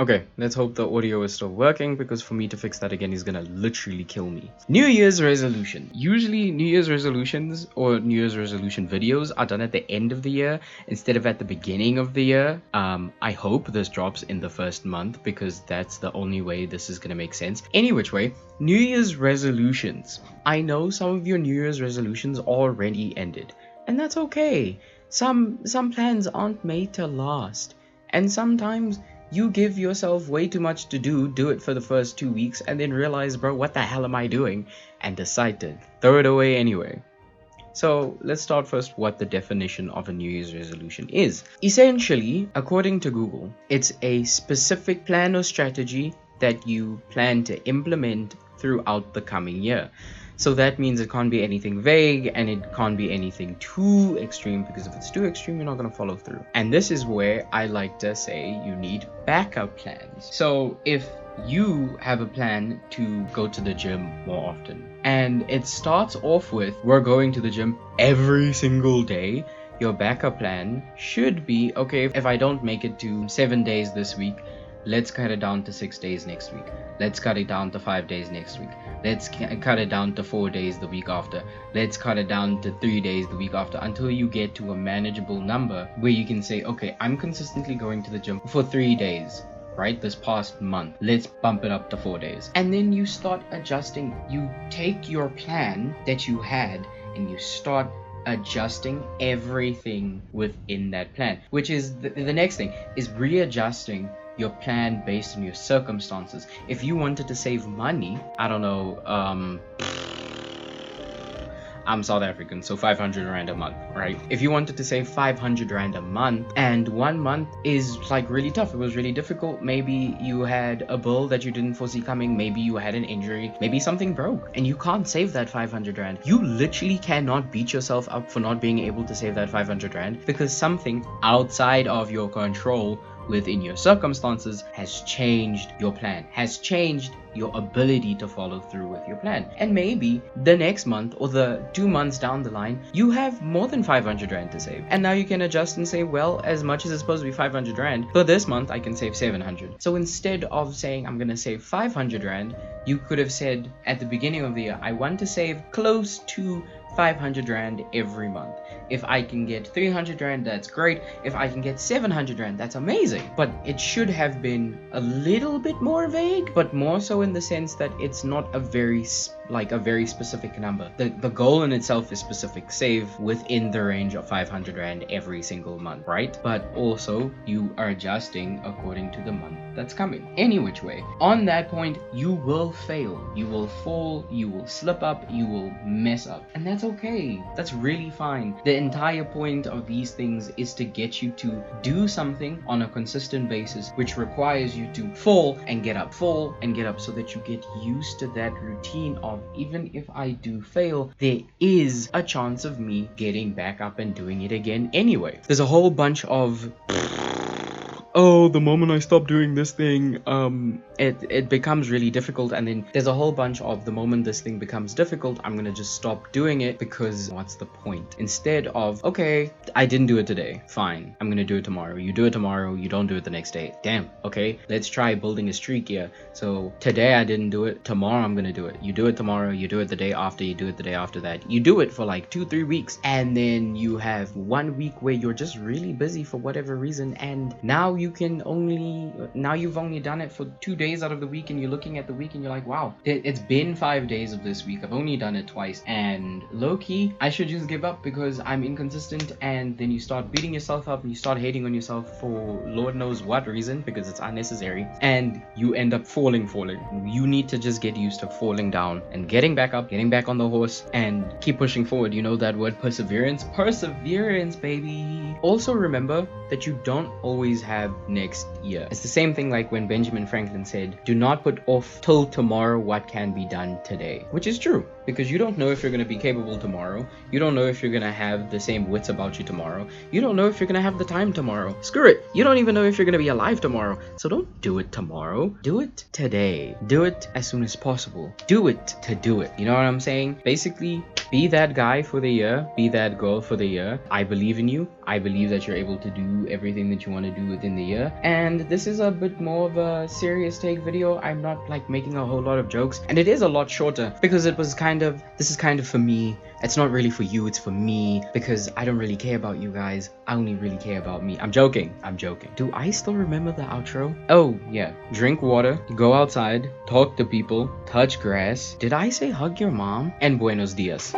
Okay, let's hope the audio is still working, because for me to fix that again is gonna literally kill me. New Year's resolution. Usually New Year's resolutions or New Year's resolution videos are done at the end of the year instead of at the beginning of the year. I hope this drops in the first month, because that's the only way this is gonna make sense. Any which way, New Year's resolutions. I know some of your New Year's resolutions already ended, and that's okay. Some plans aren't made to last, and sometimes you give yourself way too much to do it for the first 2 weeks, and then realize, bro, what the hell am I doing? And decide to throw it away anyway. So let's start first what the definition of a New Year's resolution is. Essentially, according to Google, it's a specific plan or strategy that you plan to implement throughout the coming year. So that means it can't be anything vague, and it can't be anything too extreme, because if it's too extreme, you're not going to follow through. And this is where I like to say you need backup plans. So if you have a plan to go to the gym more often, and it starts off with, we're going to the gym every single day, your backup plan should be, okay, if I don't make it to 7 days this week, let's cut it down to 6 days next week. Let's cut it down to 5 days next week. Let's cut it down to 4 days the week after. Let's cut it down to 3 days the week after, until you get to a manageable number where you can say, okay, I'm consistently going to the gym for 3 days, right? This past month. Let's bump it up to 4 days. And then you start adjusting. You take your plan that you had and you start adjusting everything within that plan, which is the next thing, is readjusting your plan based on your circumstances. If you wanted to save money, I don't know, I'm South African, so 500 rand a month, right? If you wanted to save 500 rand a month, and 1 month is like really tough, it was really difficult, maybe you had a bill that you didn't foresee coming, maybe you had an injury, maybe something broke, and you can't save that 500 rand. You literally cannot beat yourself up for not being able to save that 500 rand, because something outside of your control within your circumstances has changed your plan, has changed your ability to follow through with your plan. And maybe the next month or the 2 months down the line, you have more than 500 rand to save. And now you can adjust and say, well, as much as it's supposed to be 500 rand, for this month I can save 700. So instead of saying I'm gonna save 500 rand, you could have said at the beginning of the year, I want to save close to 500 rand every month. If I can get 300 rand, that's great. If I can get 700 rand, that's amazing. But it should have been a little bit more vague, but more so in the sense that it's not a very specific number. The goal in itself is specific, save within the range of 500 rand every single month, right? But also you are adjusting according to the month that's coming. Any which way, on that point, you will fail, you will fall, you will slip up, you will mess up, and that's okay. That's really fine. The entire point of these things is to get you to do something on a consistent basis, which requires you to fall and get up, fall and get up, so that you get used to that routine of, even if I do fail, there is a chance of me getting back up and doing it again anyway. There's a whole bunch of oh, the moment I stop doing this thing, it becomes really difficult, and then there's a whole bunch of, the moment this thing becomes difficult, I'm gonna just stop doing it, because what's the point? Instead of, okay, I didn't do it today, fine, I'm gonna do it tomorrow. You do it tomorrow, you don't do it the next day. Damn, okay, let's try building a streak here. So today I didn't do it, tomorrow I'm gonna do it. You do it tomorrow, you do it the day after, you do it the day after that. You do it for like 2-3 weeks, and then you have 1 week where you're just really busy for whatever reason, and now you've only done it for 2 days out of the week, and you're looking at the week and you're like, wow, it's been 5 days of this week, I've only done it twice, and low-key I should just give up because I'm inconsistent. And then you start beating yourself up and you start hating on yourself for Lord knows what reason, because it's unnecessary, and you end up falling. You need to just get used to falling down and getting back up, getting back on the horse, and keep pushing forward. You know that word, perseverance, baby. Also remember that you don't always have next year. It's the same thing like when Benjamin Franklin said, do not put off till tomorrow what can be done today, which is true, because you don't know if you're going to be capable tomorrow. You don't know if you're going to have the same wits about you tomorrow. You don't know if you're going to have the time tomorrow. Screw it, you don't even know if you're going to be alive tomorrow. So don't do it tomorrow, do it today. Do it as soon as possible. Do it to do it. You know what I'm saying? Basically, be that guy for the year, be that girl for the year. I believe in you, I believe that you're able to do everything that you want to do within the year. And this is a bit more of a serious take video. I'm not like making a whole lot of jokes, and it is a lot shorter because this is kind of for me. It's not really for you, it's for me, because I don't really care about you guys. I only really care about me. I'm joking. Do I still remember the outro? Oh yeah, drink water, go outside, talk to people, touch grass. Did I say hug your mom? And buenos dias.